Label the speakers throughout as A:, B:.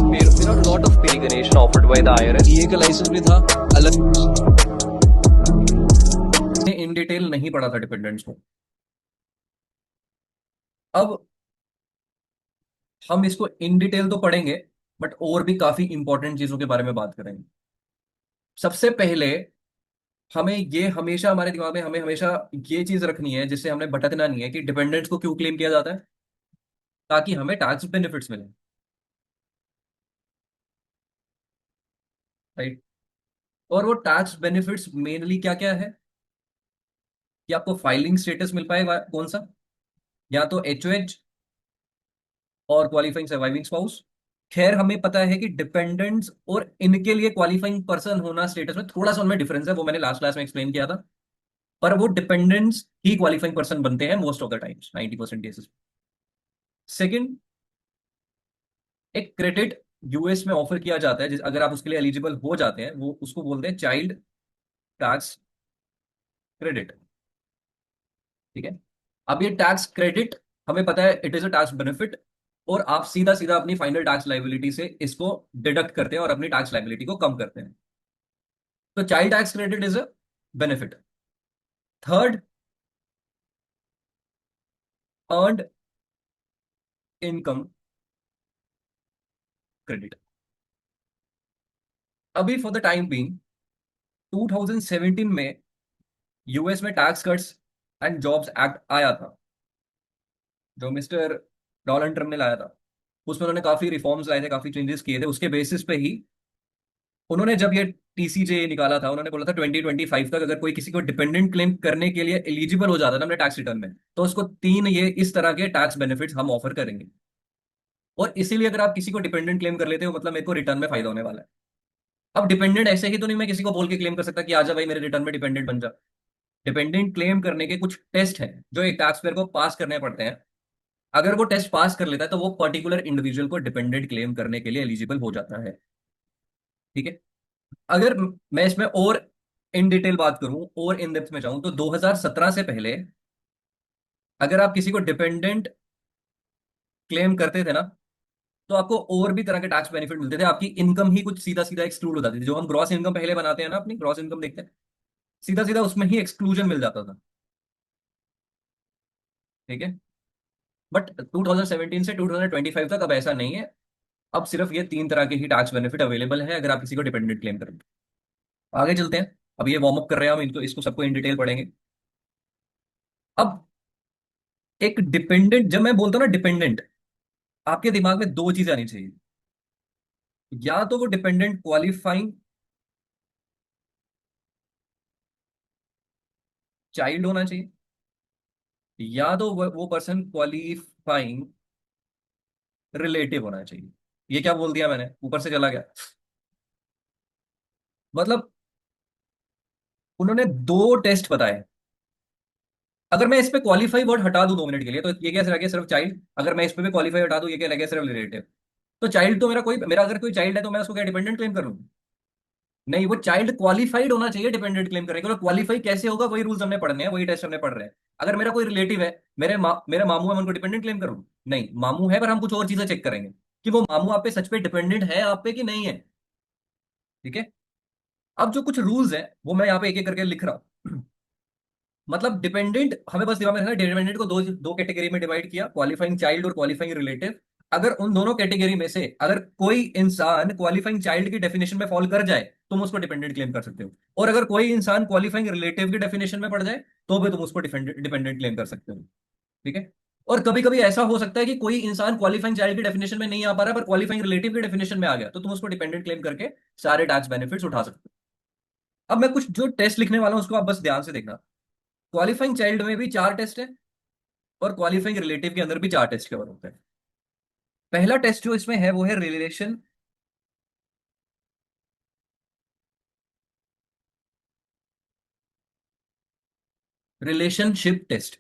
A: a lot of pre-Ganeshan offered by the IRS.
B: CA का licence भी था अलग।
C: इन डिटेल नहीं पढ़ा था डिपेंडेंट्स को। अब हम इसको इन डिटेल तो पढ़ेंगे, बट और भी काफी इंपॉर्टेंट चीजों के बारे में बात करेंगे। सबसे पहले हमें ये हमेशा हमारे दिमाग में हमें हमेशा ये चीज रखनी है, जिससे हमें भटकना नहीं है, कि डिपेंडेंट्स को क्यों क्लेम किया जाता है। ताकि हमें टैक्स बेनिफिट्स मिले, राइट। और वो टैक्स बेनिफिट्स मेनली क्या क्या है, कि आपको फाइलिंग स्टेटस मिल पाएगा कौन सा, या तो एचओएच और क्वालिफाइंग सर्वाइविंग स्पाउस। खैर हमें पता है कि डिपेंडेंट्स और इनके लिए क्वालिफाइंग पर्सन होना स्टेटस में थोड़ा सा उनमें डिफरेंस है, वो मैंने लास्ट क्लास में एक्सप्लेन किया था। पर वो डिपेंडेंट्स ही क्वालिफाइंग पर्सन बनते हैं most of the times, 90% cases. Second, एक क्रेडिट यूएस में ऑफर किया जाता है, अगर आप उसके लिए एलिजिबल हो जाते हैं, वो उसको बोलते हैं चाइल्ड टैक्स क्रेडिट। ठीक है। अब ये टैक्स क्रेडिट हमें पता है it is a tax benefit, और आप सीधा सीधा अपनी फाइनल टैक्स लाइबिलिटी से इसको डिडक्ट करते हैं और अपनी टैक्स लाइबिलिटी को कम करते हैं। तो child tax credit is a benefit. Third, earned income credit. अभी फॉर द टाइम बीइंग 2017 में यूएस में tax cuts and jobs act आया था, जो मिस्टर डोनाल्ड ट्रम्प ने लाया था। उसमें उन्होंने काफी रिफॉर्म्स लाए थे, काफी चेंजेस किए थे। उसके बेसिस पे ही उन्होंने जब ये टीसीजे निकाला था, उन्होंने बोला था 2025 तक अगर कोई किसी को डिपेंडेंट क्लेम करने के लिए एलिजिबल हो जाता था अपने टैक्स रिटर्न में, तो उसको तीन ये इस तरह के टैक्स बेनिफिट्स हम ऑफर करेंगे। और इसीलिए अगर आप किसी को डिपेंडेंट क्लेम कर लेते हो, मतलब मेरे को रिटर्न में फायदा होने वाला है। अब डिपेंडेंट ऐसे ही तो नहीं मैं किसी को बोल के क्लेम कर सकता कि आजा भाई मेरे रिटर्न में डिपेंडेंट बन जा। डिपेंडेंट क्लेम करने के कुछ टेस्ट हैं जो एक टैक्स पेयर को पास करने पड़ते हैं। अगर वो टेस्ट पास कर लेता है तो वो पर्टिकुलर इंडिविजुअल को डिपेंडेंट क्लेम करने के लिए एलिजिबल हो जाता है। ठीक है। अगर मैं इसमें और इन डिटेल बात करूं और इन डेप्थ में जाऊं, तो 2017 से पहले अगर आप किसी को डिपेंडेंट क्लेम करते थे ना, तो आपको और भी तरह के टैक्स बेनिफिट मिलते थे। आपकी इनकम ही कुछ सीधा सीधा एक्सक्लूड हो जाती थी। जो हम ग्रॉस इनकम पहले बनाते हैं ना, अपनी ग्रॉस इनकम देखते हैं, सीधा सीधा उसमें ही एक्सक्लूजन मिल जाता था। ठीक है। बट 2017 से 2025 तक अब ऐसा नहीं है। अब सिर्फ ये तीन तरह के ही टैक्स बेनिफिट अवेलेबल है अगर आप किसी को डिपेंडेंट क्लेम करें। आगे चलते हैं। अब ये वार्म अप कर रहे हैं हम, इनको इसको सबको इन डिटेल पढ़ेंगे। अब एक डिपेंडेंट, जब मैं बोलता हूँ ना डिपेंडेंट, आपके दिमाग में दो चीजें आनी चाहिए। या तो वो डिपेंडेंट क्वालिफाइंग चाइल्ड होना चाहिए, या तो वो पर्सन क्वालिफाइंग रिलेटिव होना चाहिए। ये क्या बोल दिया मैंने, ऊपर से चला गया। मतलब उन्होंने दो टेस्ट बताए। अगर मैं इस पे क्वालिफाई वर्ड हटा दूं 2 मिनट के लिए, तो ये क्या रह गया, सिर्फ चाइल्ड। अगर मैं इस पे भी क्वालिफाई हटा दूं, ये क्या रह गया, सिर्फ रिलेटिव। तो चाइल्ड तो मेरा अगर कोई चाइल्ड है तो मैं उसको क्या डिपेंडेंट क्लेम करूँ? नहीं, वो चाइल्ड क्वालिफाइड होना चाहिए डिपेंडेंट क्लेम करने के लिए। क्वालिफाई कैसे होगा, वही रूल्स हमने पढ़ने हैं, वही टेस्ट हमने पढ़ रहे हैं। अगर मेरा कोई रिलेटिव है, मेरे मामू है, मैं उनको डिपेंडेंट क्लेम करूँ? नहीं, मामू है पर हम कुछ और चीजें चेक करेंगे कि वो मामू आप पे सच पे डिपेंडेंट है आप पे कि नहीं है। ठीक है। अब जो कुछ रूल्स हैं वो मैं यहाँ पे एक एक करके लिख रहा हूँ। मतलब डिपेंडेंट हमें बस दिमाग में रखना, डिपेंडेंट को दो दो कैटेगरी में डिवाइड किया, क्वालिफाइंग चाइल्ड और क्वालिफाइंग रिलेटिव। अगर उन दोनों कैटेगरी में से अगर कोई इंसान क्वालिफाइंग चाइल्ड की डेफिनेशन में फॉल कर जाए, तुम उसको डिपेंडेंट क्लेम कर सकते हो। और अगर कोई इंसान क्वालिफाइंग रिलेटिव की डेफिनेशन में पड़ जाए, तो भी तुम उसको डिपेंडेंट क्लेम कर सकते हो। ठीक है। और कभी कभी ऐसा हो सकता है कि कोई इंसान क्वालिफाइंग चाइल्ड की डेफिनेशन में नहीं आ पा रहा पर क्वालिफाइंग रिलेटिव की डेफिनेशन में आ गया, तो तुम उसको डिपेंडेंट क्लेम करके सारे टैक्स बेनिफिट्स उठा सकते हो। अब मैं कुछ जो टेस्ट लिखने वाला हूं उसको आप बस ध्यान से देखना। क्वालिफाइंग चाइल्ड में भी 4 टेस्ट है, और क्वालिफाइंग रिलेटिव के अंदर भी 4 टेस्ट कवर होते हैं। पहला टेस्ट जो इसमें है वो है रिलेशनशिप टेस्ट।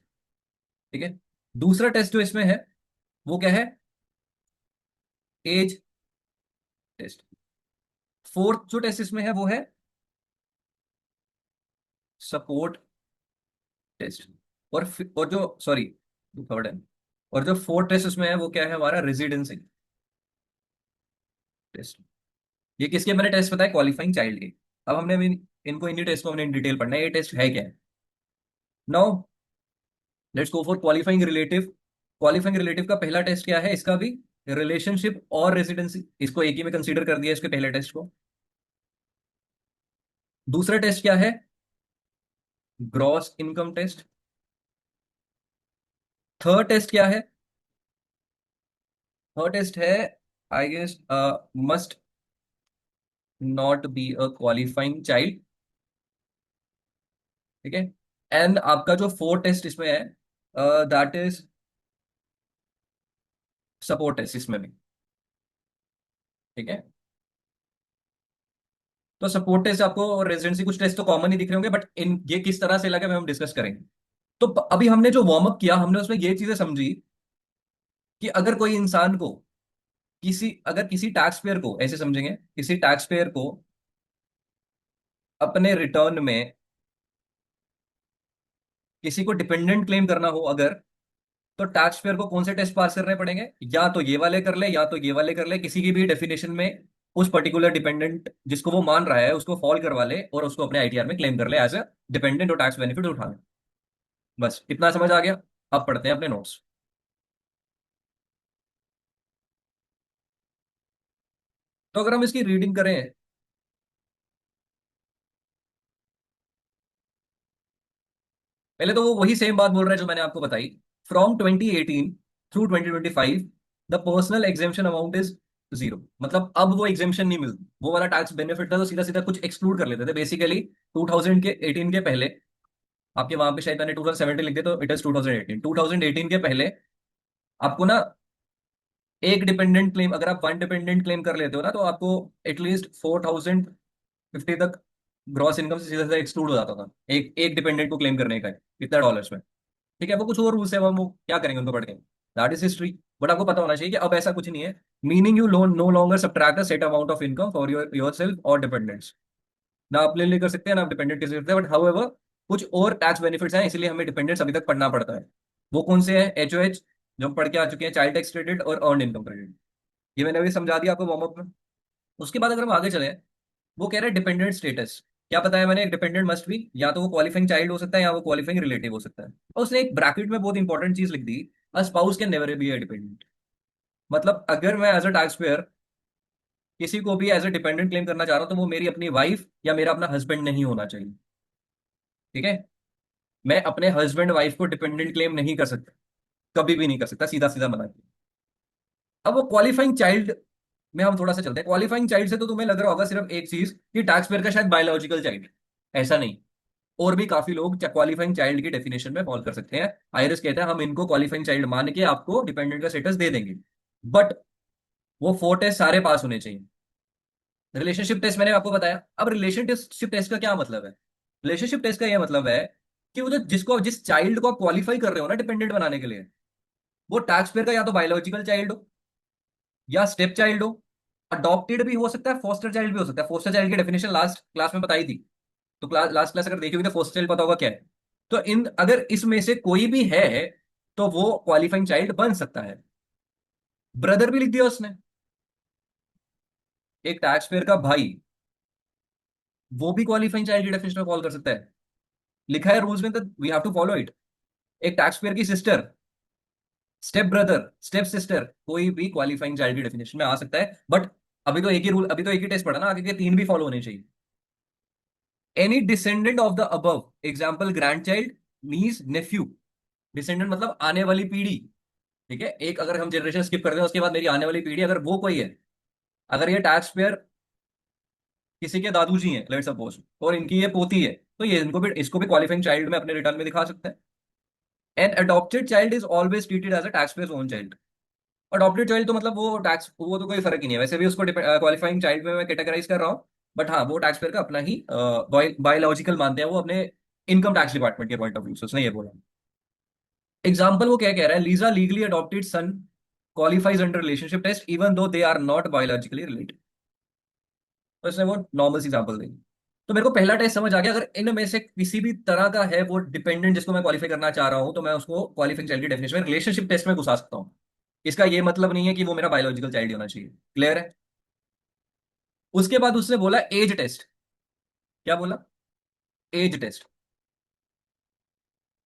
C: ठीक है। दूसरा टेस्ट जो इसमें है वो क्या है, एज टेस्ट। फोर्थ जो टेस्ट इसमें है वो है सपोर्ट टेस्ट। और जो सॉरी, थर्ड है। और जो फोर्थ टेस्ट इसमें है वो क्या है, हमारा रेजिडेंसी। टेस्ट। ये किसके मैंने टेस्ट बताया? क्वालिफाइंग चाइल्ड के। अब हमने अभी इनको इन्हीं टेस्ट को हमने इन डिटेल पढ़ना है, ये टेस्ट है क्या है। Now let's go for qualifying relative. Qualifying relative का पहला टेस्ट क्या है? इसका भी रिलेशनशिप और रेसिडेंसी, इसको एक ही में कंसीडर कर दिया इसके पहले टेस्ट को। दूसरा टेस्ट क्या है? Gross income test. Third test क्या है? थर्ड टेस्ट है, I guess, must not be a qualifying child. ठीक है। एंड आपका जो फोर्थ टेस्ट इसमें है, दैट इज सपोर्ट टेस्ट इसमें भी। ठीक है। तो सपोर्ट टेस्ट आपको और रेजिडेंसी कुछ टेस्ट तो कॉमन ही दिख रहे होंगे, बट इन ये किस तरह से लगे हम डिस्कस करेंगे। तो अभी हमने जो वार्म अप किया, हमने उसमें ये चीजें समझी कि अगर कोई इंसान को अगर किसी टैक्स पेयर को, ऐसे समझेंगे, किसी टैक्स पेयर को अपने रिटर्न में किसी को डिपेंडेंट क्लेम करना हो अगर, तो टैक्स पेयर को कौन से टेस्ट पास करने पड़ेंगे? या तो ये वाले कर ले, या तो ये वाले कर ले, किसी की भी डेफिनेशन में उस पर्टिकुलर डिपेंडेंट जिसको वो मान रहा है उसको फॉल करवा ले और उसको अपने आईटीआर में क्लेम कर ले एज अ डिपेंडेंट और टैक्स बेनिफिट उठा ले। बस इतना समझ आ गया। अब पढ़ते हैं अपने नोट्स। तो अगर हम इसकी रीडिंग करें, पहले तो वो वही सेम बात बोल रहा है जो मैंने आपको बताई। From 2018 through 2025 the personal exemption amount is zero. मतलब अब वो एग्जेम्पशन नहीं मिलती, वो वाला टैक्स बेनिफिट था तो सीधा सीधा कुछ एक्सक्लूड कर लेते थे बेसिकली। 2018 के पहले, आपके वहां पे शायद मैंने 2017 लिख दिया तो इट इज 2018। 2018 के पहले आपको ना एक डिपेंडेंट क्लेम, अगर आप वन डिपेंडेंट क्लेम कर लेते हो ना, तो आपको एटलीस्ट 4050 तक ग्रॉस इनकम से सीधा सीधा एक्सक्लूड हो जाता था, एक एक डिपेंडेंट को क्लेम करने का कितना डॉलर्स में। ठीक है, वो कुछ और रूल्स है, वो क्या करेंगे उनको पढ़ के, दैट इज हिस्ट्री। बट आपको पता होना चाहिए कि अब ऐसा कुछ नहीं है। Meaning you loan no longer subtract a set amount of income for your self और डिपेंडेंट्स। ना अपने लिए कर सकते हैं ना आप डिपेंडेंट किसी सकते हैं, बट हाउएवर कुछ और टैक्स बेनिफिट्स हैं, इसलिए हमें डिपेंडेंट्स अभी तक पढ़ना पड़ता है। वो कौन से हैं? एचओएच जो हम पढ़ के आ चुके हैं, चाइल्ड टैक्स क्रेडिट और अर्न इनकम क्रेडिट। ये मैंने अभी समझा दिया आपको वार्म अप में। उसके बाद अगर हम आगे चले, वो कह रहे हैं डिपेंडेंट स्टेटस। क्या बताया मैंने? एक डिपेंडेंट मस्ट भी या तो वो क्वालिफाइंग चाइल्ड हो सकता है या वो क्वालिफाइंग रिलेटिव हो सकता है। और उसने एक ब्रैकेट में बहुत इंपॉर्टेंट चीज लिख दी, a spouse can never be a dependent. मतलब अगर मैं एज अ टैक्स पेयर किसी को भी एज अ डिपेंडेंट क्लेम करना चाह रहा हूं, तो वो मेरी अपनी वाइफ या मेरा अपना हस्बैंड नहीं होना चाहिए। ठीक है। मैं अपने हस्बैंड वाइफ को डिपेंडेंट क्लेम नहीं कर सकता, कभी भी नहीं कर सकता, सीधा सीधा मना किया। अब वो क्वालिफाइंग चाइल्ड में हम थोड़ा सा चलते हैं। क्वालिफाइंग चाइल्ड से तो तुम्हें लग रहा होगा सिर्फ एक चीज कि टैक्स पेयर का शायद बायोलॉजिकल चाइल्ड। ऐसा नहीं, और भी काफी लोग क्वालिफाइंग चाइल्ड की डेफिनेशन में फॉल कर सकते हैं। आयरस कहता है हम इनको क्वालिफाइंग चाइल्ड मान के आपको डिपेंडेंट का स्टेटस दे देंगे, बट वो फोर टेस्ट सारे पास होने चाहिए। रिलेशनशिप टेस्ट मैंने आपको बताया। अब रिलेशनशिप टेस्ट का क्या मतलब है? रिलेशनशिप टेस्ट का यह मतलब है कि वो जिस चाइल्ड को आप क्वालिफाई कर रहे हो ना डिपेंडेंट बनाने के लिए, वो टैक्स पेयर का या तो बायोलॉजिकल चाइल्ड हो या स्टेप चाइल्ड हो। अडॉप्टेड भी हो सकता है, फोस्टर चाइल्ड भी हो सकता है। फोस्टर चाइल्ड की डेफिनेशन लास्ट क्लास में बताई थी, तो लास्ट क्लास अगर देखी होगी तो फोस्टर चाइल्ड पता होगा क्या है। तो इन अगर इसमें से कोई भी है तो वो क्वालिफाइंग चाइल्ड बन सकता है। ब्रदर भी लिख दिया उसने, एक टैक्स पेयर का भाई, वो भी क्वालिफाइंग चाइल्ड की डेफिनेशन में फॉल कर सकता है। लिखा है रूल्स में तो we have to follow it. एक टैक्स पेयर की sister, step brother, step sister, कोई भी क्वालिफाइंग चाइल्ड की डेफिनेशन में आ सकता है। बट अभी तो एक ही रूल, अभी तो एक ही टेस्ट पढ़ा ना, आगे के तीन भी फॉलो होने चाहिए। Any descendant of the above, example grandchild, niece, nephew. Descendant मतलब आने वाली पीढ़ी। ठीक है, एक अगर हम जनरेशन स्किप कर दें उसके बाद मेरी आने वाली पीढ़ी, अगर वो कोई है, अगर ये टैक्स पेयर किसी के दादू जी हैं लेट्स सपोज, और इनकी ये पोती है, तो ये इनको भी, इसको भी क्वालिफाइंग चाइल्ड में अपने रिटर्न में दिखा सकते हैं। An adopted child is always treated as a taxpayer own child. Adopted child तो मतलब वो टैक्स, वो तो कोई फर्क ही नहीं है, वैसे भी उसको क्वालिफाइंग चाइल्ड में मैं कैटेगराइज कर रहा हूँ। बट हाँ, वो टैक्स पेयर का अपना ही बायोलॉजिकल मानते हैं वो अपने इनकम टैक्स डिपार्टमेंट के पॉइंट ऑफ व्यू से, उसने ये बोला। एग्जाम्पल वो क्या कह रहा है, Lisa legally adopted son qualifies under relationship test even though they are not biologically related. तो इसने वो नॉर्मल एग्जाम्पल दी। तो मेरे को पहला टेस्ट समझ आ गया, अगर इनमें से किसी भी तरह का है वो डिपेंडेंट जिसको मैं क्वालिफाई करना चाह रहा हूं, तो मैं उसको क्वालिफाइंग चाइल्ड की डेफिनेशन में रिलेशनशिप टेस्ट में घुसा सकता हूँ। इसका ये मतलब नहीं है कि वो मेरा बायोलॉजिकल चाइल्ड होना चाहिए। क्लियर है? उसके बाद उसने बोला एज टेस्ट। क्या बोला? Age test.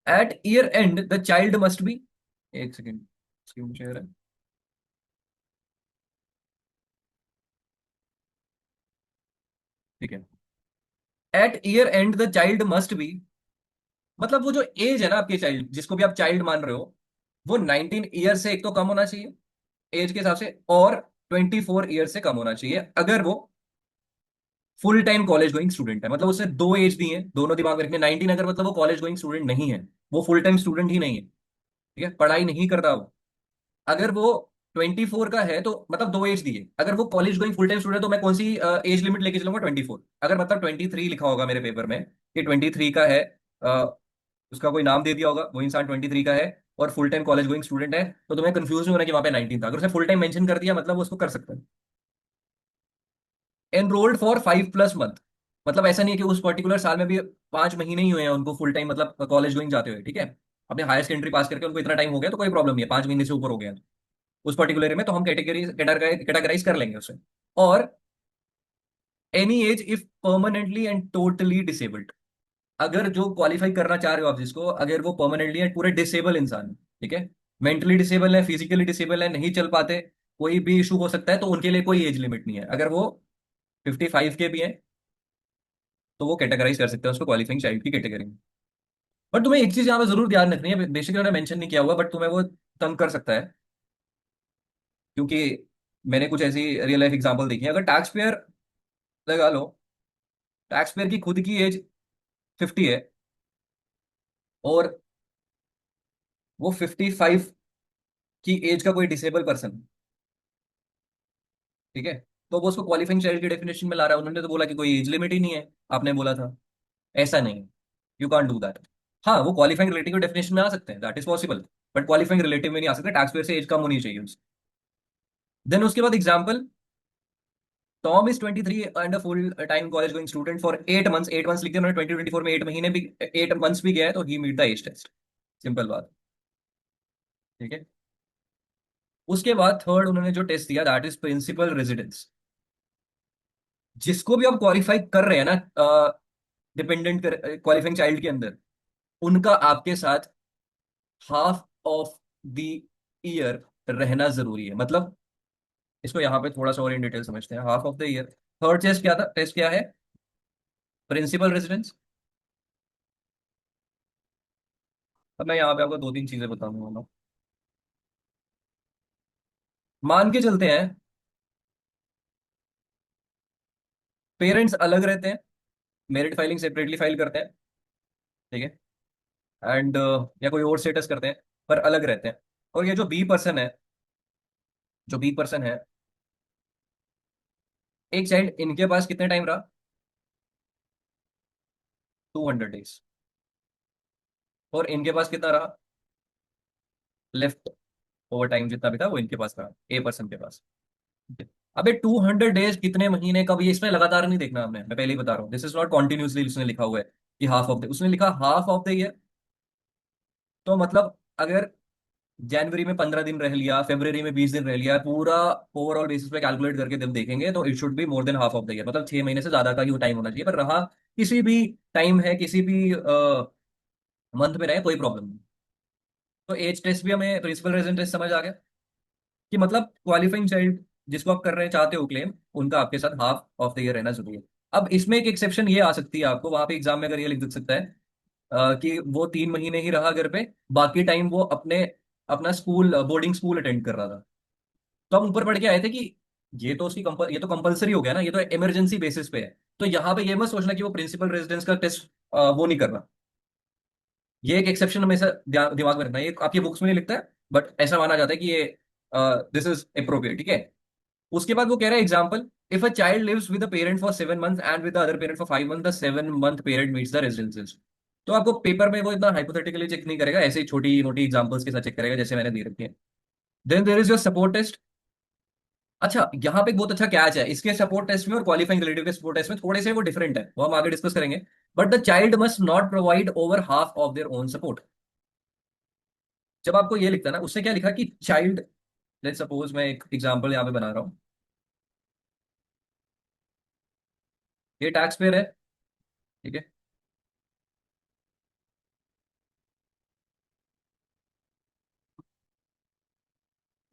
C: At year end the child must be, एक सेकेंड, स्क्रीन शेयर है। ठीक है। At year end the child must be, मतलब वो जो एज है ना आपके चाइल्ड, जिसको भी आप चाइल्ड मान रहे हो, वो 19 ईयर से एक तो कम होना चाहिए एज के हिसाब से, और 24 ईयर से कम होना चाहिए अगर वो full time college going student है। मतलब उसने दो एज दी है, दोनों दिमाग में रखने। 19 अगर मतलब वो कॉलेज गोइंग स्टूडेंट नहीं है, वो फुल टाइम स्टूडेंट ही नहीं है, ठीक है, पढ़ाई नहीं करता वो। अगर वो 24 का है तो मतलब दो एज दी है। अगर वो college going full time student है तो मैं कौन सी एज लिमिट लेके चलूंगा? 24। अगर मतलब 23 लिखा होगा मेरे पेपर में कि 23 का है, उसका कोई नाम दे दिया होगा, वो इंसान 23 का है और full time college going student है, तो तुम्हें कंफ्यूज नहीं होना कि वहां पे 19 था। अगर उसने फुल टाइम मेंशन कर दिया मतलब वो उसको कर सकता है। एनरोल्ड फॉर 5+ मंथ, मतलब ऐसा नहीं है कि उस पर्टिकुलर साल में भी 5 महीने ही हुए हैं उनको फुल टाइम मतलब कॉलेज गोइंग जाते हुए, ठीक है। अपने हायर सेकेंडरी पास करके उनको इतना टाइम हो गया तो कोई प्रॉब्लम नहीं है, 5 महीने से ऊपर हो गया उस पर्टिकुलर में, तो हम कैटेगराइज कर लेंगे उसे। और any as if permanently and totally disabled, अगर जो क्वालिफाई करना चाह रहे हो आप जिसको, अगर वो परमानेंटली एंड पूरे डिसेबल इंसान है, ठीक है, मेंटली डिसेबल है, फिजिकली डिसेबल है, नहीं चल पाते, कोई भी इशू हो सकता है, तो उनके लिए कोई एज लिमिट नहीं है। अगर वो 55 के भी हैं तो वो कैटेगराइज कर सकते हैं उसको क्वालिफाइंग चाइल्ड की कैटेगरी में। बट तुम्हें एक चीज यहाँ पे जरूर ध्यान रखनी है, बेसिकली मैंने मेंशन नहीं किया हुआ, बट तुम्हें वो तंग कर सकता है, क्योंकि मैंने कुछ ऐसी रियल लाइफ एग्जांपल देखी है। अगर टैक्स पेयर लगा लो, टैक्स पेयर की खुद की एज 50 है और वो 55 की एज का कोई डिसेबल पर्सन, ठीक है, तो वो उसको क्वालिफाइंग चाइल्ड की डेफिनेशन में ला रहा है। उन्होंने तो बोला कि कोई एज लिमिट ही नहीं है, आपने बोला था। ऐसा नहीं है, यू कांट डू दैट। हाँ, वो क्वालिफाइंग रिलेटिव डेफिनेशन में आ सकते हैं, that is possible, but qualifying relative में नहीं आ सकते। टैक्स पेयर से एज कम होनी चाहिए उसकी। देन उसके बाद example, Tom is 23 and full time college going student for 8 months. 8 months लिख दिया उन्होंने, 2024 में 8 महीने भी, 8 मंथ्स भी गया है, तो ही meet the age test. Simple बात, ठीक है। उसके बाद थर्ड उन्होंने जो टेस्ट दिया, दैट इज प्रिंसिपल रेजिडेंस। जिसको भी आप क्वालिफाई कर रहे हैं ना डिपेंडेंट क्वालिफाइंग चाइल्ड के अंदर, उनका आपके साथ हाफ ऑफ द ईयर रहना जरूरी है। मतलब इसको यहाँ पे थोड़ा सा और इन डिटेल समझते हैं। Half of the year, third test क्या था? टेस्ट क्या है? Principal residence. अब मैं यहाँ पे आपको दो तीन चीजें बताऊंगा। मान के चलते हैं पेरेंट्स अलग रहते हैं, मेरिट फाइलिंग सेपरेटली फाइल करते हैं, ठीक है, एंड या कोई और स्टेटस करते हैं, पर अलग रहते हैं। और ये जो बी पर्सन है, जो बी पर्सन है, एक चाइल्ड इनके पास कितने टाइम रहा? 200 डेज। और इनके पास कितना रहा? लेफ्ट ओवर टाइम जितना भी था वो इनके पास रहा, ए पर्सन के पास, ठीक है। अबे 200 डेज कितने महीने कब, ये इसमें लगातार नहीं देखना हमने, मैं पहले ही बता रहा हूँ, दिस इज नॉट कॉन्टिन्यूसली उसने लिखा हुआ है कि हाफ ऑफ द, उसने लिखा हाफ ऑफ द ईयर। तो मतलब अगर जनवरी में 15 दिन रह लिया, फरवरी में 20 दिन रह लिया, पूरा ओवरऑल बेसिस पे कैलकुलेट करके जब देखेंगे तो it should be more than half of the year, मतलब 6 महीने से ज्यादा का ही टाइम होना चाहिए। पर रहा किसी भी टाइम है, किसी भी मंथ में रहे, कोई प्रॉब्लम नहीं। तो एज टेस्ट भी हमें, प्रिंसिपल रेजिडेंस टेस्ट समझ आ गया कि मतलब क्वालिफाइंग चाइल्ड जिसको आप कर रहे चाहते हो क्लेम, उनका आपके साथ हाफ ऑफ द ईयर रहना जरूरी है। अब इसमें एक एक्सेप्शन ये आ सकती है आपको, वहां पे एग्जाम में अगर ये लिख सकता है कि वो 3 महीने ही रहा घर पे, बाकी टाइम वो अपने अपना स्कूल, बोर्डिंग स्कूल अटेंड कर रहा था। तो हम ऊपर पढ़ के आए थे कि ये तो उसकी ये तो कंपलसरी हो गया ना, ये तो इमरजेंसी बेसिस पे है। तो यहाँ पे ये मत सोचना कि वो प्रिंसिपल रेजिडेंस का टेस्ट वो नहीं कर रहा। ये एक एक्सेप्शन हमेशा दिमाग में रखना है। ये आपकी बुक्स में नहीं लिखता है, बट ऐसा माना जाता है कि ये दिस इज अप्रोप्रिएट, ठीक है। उसके बाद वो कह रहा है example, if a child lives with a parent for 7 months and with the other parent for 5 month, the 7 month period meets the residences. तो आपको पेपर में वो इतना हाइपोथेटिकली चेक नहीं करेगा, ऐसे ही छोटी मोटी एग्जांपल्स के साथ चेक करेगा जैसे मैंने दे रखी है। Then there is your support test. अच्छा, यहाँ पे एक बहुत अच्छा कैच है, इसके सपोर्ट टेस्ट में और क्वालिफाइंग रिलेटिव के सपोर्ट टेस्ट में थोड़े से वो डिफरेंट है, वो हम आगे डिस्कस करेंगे। But the child must not provide over half of their own support. जब आपको ये लिखता है ना, उससे क्या लिखा कि चाइल्ड, लेट्स सपोज मैं एक एग्जांपल यहाँ पे बना रहा हूँ। ये टैक्स पेयर है, ठीक है।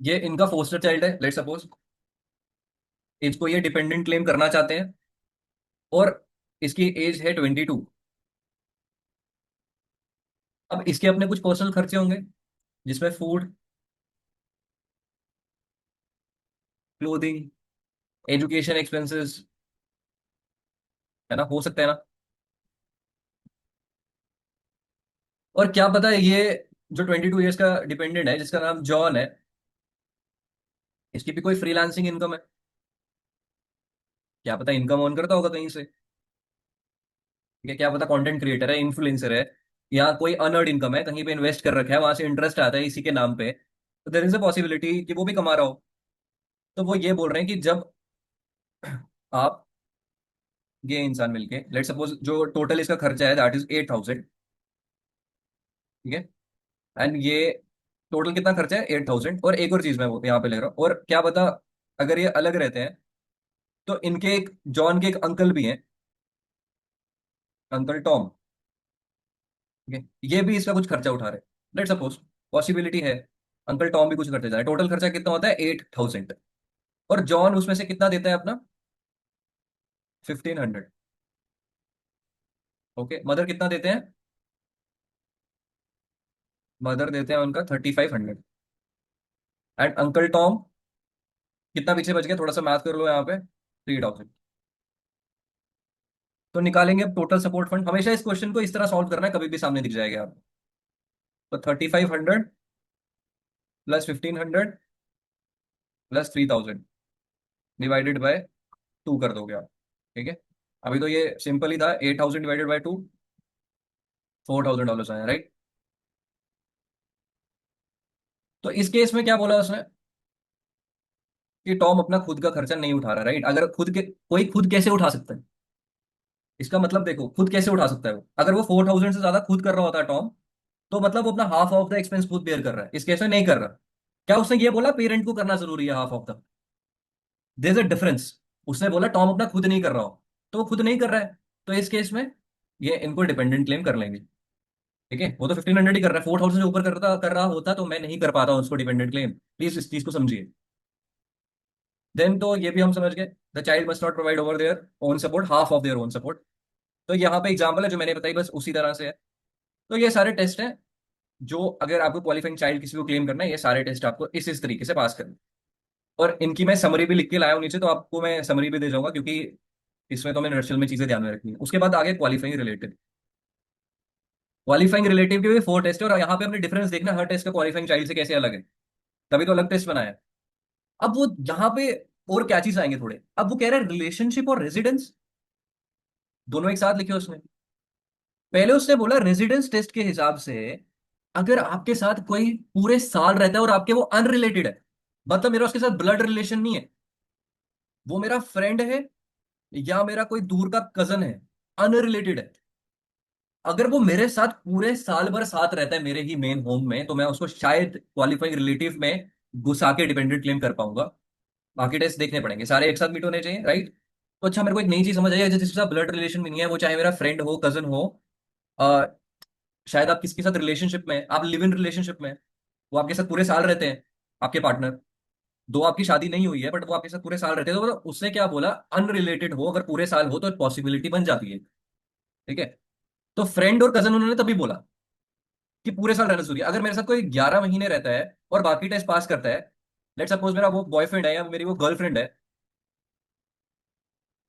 C: ये इनका फोस्टर चाइल्ड है, लेट सपोज। इसको ये डिपेंडेंट क्लेम करना चाहते हैं, और इसकी एज है 22। अब इसके अपने कुछ पर्सनल खर्चे होंगे, जिसमें फूड, क्लोथिंग, एजुकेशन एक्सपेंसेस, है ना, हो सकता है ना। और क्या पता है ये जो 22 ईयर्स का डिपेंडेंट है, जिसका नाम जॉन है, इसकी भी कोई फ्रीलांसिंग इनकम है। क्या पता इनकम ऑन करता होगा कहीं से, ठीक है। क्या पता कंटेंट क्रिएटर है, इन्फ्लुएंसर है, या कोई अनर्ड इनकम है, कहीं पे इन्वेस्ट कर रखा है, वहां से इंटरेस्ट आता है इसी के नाम पे, तो देयर इज अ पॉसिबिलिटी कि वो भी कमा रहा हो। तो वो ये बोल रहे हैं कि जब आप, ये इंसान मिलके, लेट सपोज जो टोटल इसका खर्चा है दैट इज 8,000, ठीक है। एंड ये टोटल कितना खर्चा है, 8,000। और एक और चीज मैं वो यहाँ पे ले रहा हूँ, और क्या पता अगर ये अलग रहते हैं, तो इनके एक, जॉन के एक अंकल भी हैं, अंकल टॉम, ठीक है। ये भी इसका कुछ खर्चा उठा रहे हैं, लेट सपोज, पॉसिबिलिटी है। अंकल टॉम भी कुछ खर्चा जा रहा है, टोटल खर्चा कितना होता है, 8,000। और जॉन उसमें से कितना देता है अपना, 1,500। ओके, मदर कितना देते हैं, मदर देते हैं उनका 3,500। एंड अंकल टॉम कितना पीछे बच गया, थोड़ा सा मैथ कर लो यहाँ पे, 3,000। तो निकालेंगे अब टोटल सपोर्ट फंड। हमेशा इस क्वेश्चन को इस तरह सॉल्व करना है, कभी भी सामने दिख जाएगा आपको। तो 3,500 प्लस 1,500 प्लस 3,000 डिवाइडेड बाय 2 कर दोगे आप, ठीक है। अभी तो ये सिंपल ही था, 8,000 डिवाइडेड बाय 2, $4,000 आया, राइट। तो इस केस में क्या बोला उसने, कि टॉम अपना खुद का खर्चा नहीं उठा रहा, राइट। अगर खुद के, कोई खुद कैसे उठा सकता है, इसका मतलब देखो, खुद कैसे उठा सकता है वो, अगर वो 4,000 से ज्यादा खुद कर रहा होता है टॉम, तो मतलब वो अपना हाफ ऑफ द एक्सपेंस खुद बेयर कर रहा है। इस केस में नहीं कर रहा। क्या उसने ये बोला पेरेंट को करना जरूरी है half of the, there is a difference. उसने बोला टॉम अपना खुद नहीं कर रहा हो, तो वो खुद नहीं कर रहा है, तो इस केस में ये इनको डिपेंडेंट क्लेम कर लेंगे, ठीक है। वो तो 1,500 ही कर रहा है, 4,000 से ऊपर कर रहा होता तो मैं नहीं कर पाता हूँ उसको डिपेंडेंट क्लेम। प्लीज इस चीज को समझिए। देन तो ये भी हम समझ गए, the child must not provide over their own support, half of their own support. तो यहाँ पे एग्जाम्पल है जो मैंने बताई, बस उसी तरह से है। तो ये सारे टेस्ट हैं, जो अगर आपको क्वालिफाइंग चाइल्ड किसी को क्लेम करना है, ये सारे टेस्ट आपको इस तरीके से पास करना है। और इनकी मैं समरी भी लिख के लाया हूँ नीचे, तो आपको मैं समरी भी दे जाऊंगा, क्योंकि इसमें तो मैंने नर्सल में चीजें ध्यान में रखी है। उसके बाद आगे क्वालिफाइंग रिलेटिव। क्वालिफाइंग रिलेटिव के भी 4 टेस्ट है, और यहाँ पे अपने डिफरेंस देखना हर टेस्ट का क्वालिफाइंग चाइल्ड से कैसे अलग है, तभी तो अलग टेस्ट बनाया है। अब वो यहाँ पे और क्या चीज आएंगे थोड़े, अब वो कह रहा है रिलेशनशिप और रेजिडेंस दोनों एक साथ लिखे उसने। पहले उसने बोला रेजिडेंस टेस्ट के हिसाब से, अगर आपके साथ कोई पूरे साल रहता है और आपके वो अनरिलेटेड है, मतलब मेरा उसके साथ ब्लड रिलेशन नहीं है, वो मेरा फ्रेंड है या मेरा कोई दूर का कजन है, अनरिलेटेड है, अगर वो मेरे साथ पूरे साल भर साथ रहता है मेरे ही मेन होम में, तो मैं उसको शायद क्वालिफाइंग रिलेटिव में घुसा के डिपेंडेंट क्लेम कर पाऊंगा। बाकी टेस्ट देखने पड़ेंगे, सारे एक साथ मीट होने चाहिए, राइट। तो अच्छा, मेरे को एक नई चीज समझ आई है, जिसके साथ ब्लड रिलेशन भी नहीं है, वो चाहे मेरा फ्रेंड हो, कजन हो, अ, शायद आप किसके साथ रिलेशनशिप में हैं, आप लिव इन रिलेशनशिप में हैं, वो आपके साथ पूरे साल रहते हैं, आपके पार्टनर, दो आपकी शादी नहीं हुई है बट वो आपके साथ पूरे साल रहते हैं, तो मतलब उसने क्या बोला, अनरिलेटेड हो, अगर पूरे साल हो तो पॉसिबिलिटी बन जाती है, ठीक है। तो फ्रेंड और कजन उन्होंने तभी बोला कि पूरे साल रहना जरूरी है। अगर मेरे साथ कोई 11 महीने रहता है और बाकी टेस्ट पास करता है, लेट सपोज मेरा वो बॉयफ्रेंड है या मेरी वो गर्लफ्रेंड है,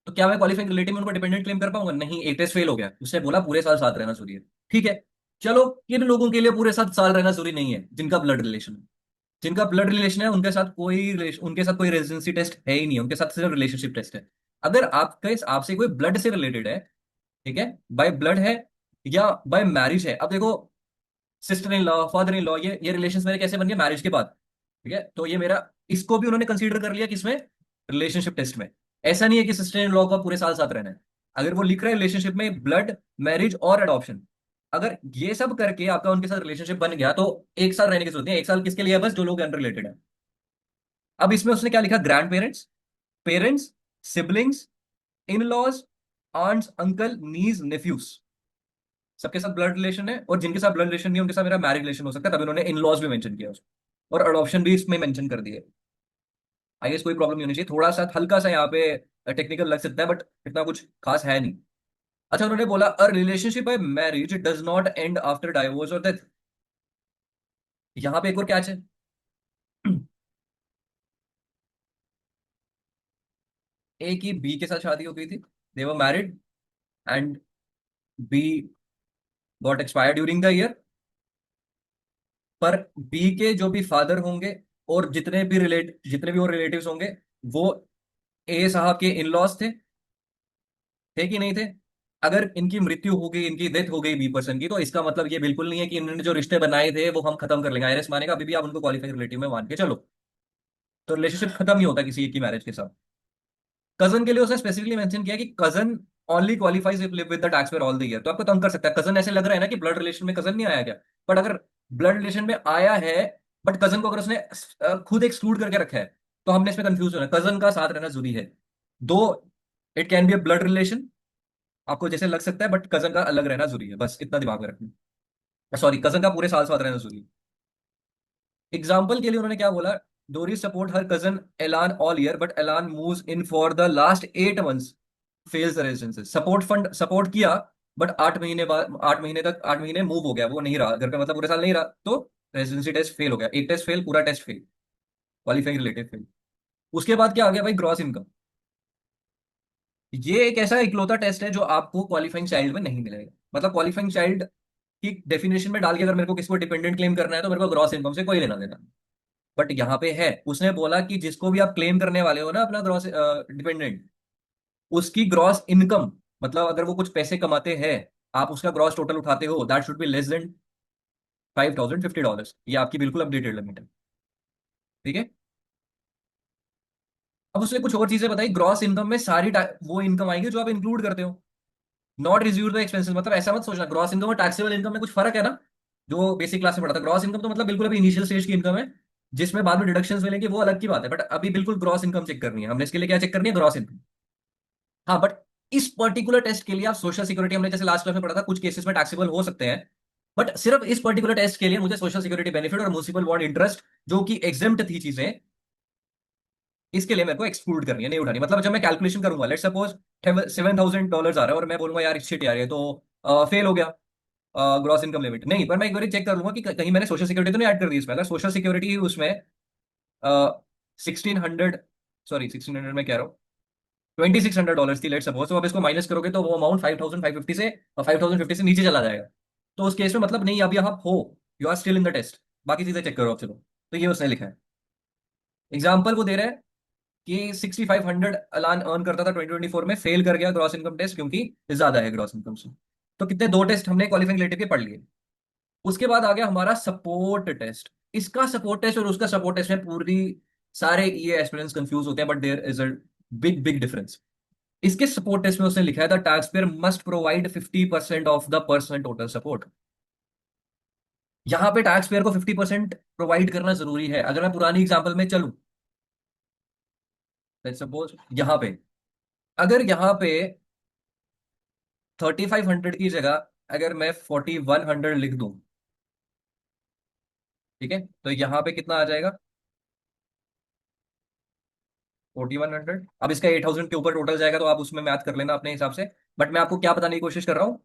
C: तो क्या मैं क्वालिफाइंग रिलेटिव में उनको डिपेंडेंट क्लेम कर पाऊंगा, नहीं, एक टेस्ट फेल हो गया, उसने बोला पूरे साल साथ रहना जरूरी है, ठीक है। चलो, किन लोगों के लिए पूरे साथ साल रहना जरूरी नहीं है, जिनका ब्लड रिलेशन है, जिनका ब्लड रिलेशन है उनके साथ कोई उनके साथ कोई रेजिडेंसी टेस्ट है ही नहीं, उनके साथ सिर्फ रिलेशनशिप टेस्ट है। अगर आपका आपसे कोई ब्लड से रिलेटेड है, ठीक है, बाय ब्लड है या बाय मैरिज है, अब देखो, sister in law, father in law, ये रिलेशन मेरे कैसे बन गए, मैरिज के बाद, ठीक है। तो ये मेरा, इसको भी उन्होंने कंसीडर कर लिया किसमें, रिलेशनशिप टेस्ट में। ऐसा नहीं है कि सिस्टर इन लॉ का पूरे साल साथ रहना है, अगर वो लिख रहे हैं रिलेशनशिप में ब्लड, मैरिज और अडॉप्शन, अगर ये सब करके आपका उनके साथ रिलेशनशिप बन गया, तो एक साल रहने की जरूरत नहीं है। एक साल किसके लिए है, बस जो लोग अनरिलेटेड है। अब इसमें उसने क्या लिखा, grandparents, parents, siblings, in laws, aunts, uncle, nieces, nephews, सबके साथ ब्लड रिलेशन है, और जिनके साथ ब्लड रिलेशन नहीं है उनके साथ मेरा मैरिज रिलेशन हो सकता है, तभी उन्होंने इन लॉज भी मेंशन किया उसको, और अडॉप्शन भी इसमें मेंशन कर दिए। आई गेस कोई प्रॉब्लम नहीं होनी चाहिए, थोड़ा सा हल्का सा यहाँ पे टेक्निकल लग सकता है, बट इतना कुछ खास है नहीं। अच्छा, उन्होंने बोला a relationship bye marriage does not and after divorce और डेथ। यहाँ पे एक और कैच है। ए की बी के साथ शादी हो गई थी, they were married, and B got expire during the year, पर बी के जो भी फादर होंगे और जितने भी और रिलेटिव्स होंगे, वो ए साहब के इन लॉज थे कि नहीं थे? अगर इनकी मृत्यु हो गई, इनकी डेथ हो गई बी पर्सन की, तो इसका मतलब ये बिल्कुल नहीं है कि इन्होंने जो रिश्ते बनाए थे वो हम खत्म कर लेंगे, आईआरएस मानेगा, अभी भी आप उनको क्वालिफाइड रिलेटिव में मान के चलो। तो रिलेशनशिप खत्म नहीं होता किसी एक की मैरिज के साथ। कजन के लिए उसने स्पेसिफिकली मेंशन किया कि cousin only qualifies if live with the tax payer all the year. तो आपको तंग कर सकता है, कजन ऐसे लग रहा है ना कि ब्लड रिलेशन में कजन नहीं आया क्या, बट अगर ब्लड रिलेशन में आया है, बट कजन को अगर उसने खुद एक्सक्लूड करके रखा है, तो हमने इसमें कंफ्यूज होना, कजन का साथ रहना जरूरी है। दो, it can be a blood relation, आपको जैसे लग सकता है, बट कजन का अलग रहना जरूरी है, बस इतना दिमाग में रखना। सॉरी, कजन का पूरे साल साथ रहना जरूरी है। एग्जाम्पल के लिए उन्होंने क्या बोला, डोरी सपोर्ट हर कजन एलान ऑल ईयर, बट एलान moves in for the last 8 months, fails the residence. Support fund support किया, बट 8 महीने बाद, 8 महीने मूव हो गया, वो नहीं रहा घर पे, मतलब पूरे साल नहीं रहा, तो रेजिडेंसी टेस्ट फेल हो गया, एक टेस्ट फेल, पूरा test fail, qualifying relative fail. उसके बाद क्या आ गया भाई, ग्रॉस इनकम। ये एक ऐसा इकलौता टेस्ट है जो आपको क्वालिफाइंग चाइल्ड में नहीं मिलेगा। मतलब क्वालिफाइंग चाइल्ड की डेफिनेशन में डाल के अगर मेरे को किसी को डिपेंडेंट क्लेम करना है, तो मेरे को ग्रॉस इनकम से कोई लेना देना। बट यहाँ पे है, उसने बोला कि जिसको भी आप क्लेम करने वाले हो ना अपना ग्रॉस डिपेंडेंट, उसकी ग्रॉस इनकम, मतलब अगर वो कुछ पैसे कमाते हैं, आप उसका ग्रॉस टोटल उठाते हो, that should be less than $5,050। ये आपकी बिल्कुल अपडेटेड लिमिट है। ठीक है। अब उसने कुछ और चीजें बताई, ग्रॉस इनकम में सारी वो इनकम आएगी जो आप इंक्लूड करते हो, नॉट रिज्यूड द एक्सपेंसेस। मतलब ऐसा मत सोचना ग्रॉस इनकम और टैक्सेबल इनकम में कुछ फर्क है ना, जो बेसिक क्लास में पढ़ा था। ग्रॉस इनकम तो मतलब बिल्कुल अभी इनिशियल स्टेज की इनकम है, जिसमें बाद में डिडक्शंस मिलेंगे, वो अलग की बात है, बट अभी बिल्कुल ग्रॉस इनकम चेक करनी है हमने। इसके लिए क्या चेक करनी है, ग्रॉस इनकम। हाँ, बट इस पर्टिकुलर टेस्ट के लिए आप सोशल सिक्योरिटी, हमने जैसे लास्ट क्लास में पढ़ा था, कुछ केसेस में टैक्सेबल हो सकते हैं, बट सिर्फ इस पर्टिकुलर टेस्ट के लिए मुझे सोशल सिक्योरिटी बेनिफिट और म्युनिसिपल बॉन्ड इंटरेस्ट, जो कि एग्जेम्प्ट थी चीजें, इसके लिए मेरे को एक्सक्लूड करनी है, नहीं उठानी। मतलब जब मैं कैलकुलेशन करूंगा, लेट सपोज $7,000 आ रहा है, और मैं बोलूंगा यार शिट यार, ये तो फेल हो गया ग्रॉस इनकम लिमिट, नहीं, पर मैं एक बार चेक कर लूंगा कि कहीं मैंने सोशल सिक्योरिटी तो नहीं ऐड कर दी इसमें। अगर सोशल सिक्योरिटी उसमें 1600, सॉरी 1600 में कह रहा हूँ, $2,600 थी लेट सपोज, तो अब इसको माइनस करोगे तो वो अमाउंट 5,550 से, 5,050 से नीचे चला जाएगा। तो उस केस में मतलब नहीं, अभी आप हो, you are still in the test, बाकी चीजें चेक करो आप, चलो। तो ये उसने लिखा है। एग्जाम्पल वो दे रहा है कि 6,500 अलान अर्न करता था 2024 में, फेल कर गया ग्रॉस इनकम टेस्ट क्योंकि ज्यादा है ग्रॉस इनकम से। तो कितने, दो टेस्ट हमने क्वालिफाइंग रिलेटिव के पढ़ लिए। उसके बाद आ गया हमारा सपोर्ट टेस्ट। इसका सपोर्ट टेस्ट और उसका सपोर्ट टेस्ट में पूरी सारे ये एस्पिरेंट्स कंफ्यूज होते हैं, but there is a big big difference. इसके सपोर्ट टेस्ट में उसने लिखा है the tax payer must provide 50% of the person total support. यहाँ पे टैक्स पेयर को 50% प्रोवाइड करना जरूरी है। अगर मैं पुरानी एग्जाम्पल में चलूं, सपोज यहाँ पे, अगर यहाँ पे 3,500 की जगह अगर मैं 4,100 लिख दूं, ठीक है, तो यहाँ पे कितना आ जाएगा, 4,100। अब इसका 8,000 के ऊपर टोटल जाएगा, तो आप उसमें मैथ कर लेना अपने हिसाब से। बट मैं आपको क्या बताने की कोशिश कर रहा हूँ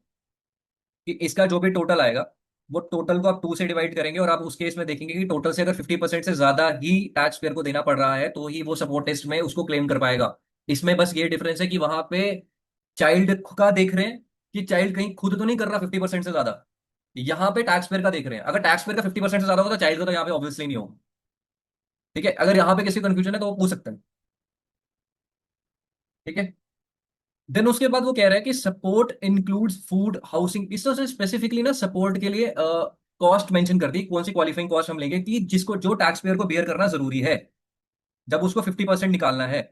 C: कि इसका जो भी टोटल आएगा, वो टोटल को आप 2 से डिवाइड करेंगे, और आप उस केस में देखेंगे कि टोटल से अगर 50% से ज्यादा ही टैक्स पेयर को देना पड़ रहा है, तो ही वो सपोर्ट टेस्ट में उसको क्लेम कर पाएगा। इसमें बस ये डिफरेंस है कि वहां पे चाइल्ड का देख रहे हैं कि चाइल्ड कहीं खुद तो नहीं कर रहा 50% से ज्यादा, यहाँ पे टैक्स पेयर का देख रहे हैं। अगर टैक्स पेयर का 50% से ज्यादा होगा तो चाइल्ड का तो यहाँ पे ऑब्वियसली नहीं होगा। ठीक है, अगर यहाँ पे किसी कंफ्यूजन है तो वो पूछ सकते हैं। ठीक है। देन उसके बाद वो कह रहा है कि सपोर्ट इंक्लूड्स फूड, हाउसिंग। इससे उसने स्पेसिफिकली ना सपोर्ट के लिए कॉस्ट मेंशन कर दी, कौन सी क्वालिफाइंग कॉस्ट हम लेंगे, कि जिसको, जो टैक्स पेयर को बियर करना जरूरी है जब उसको 50% निकालना है।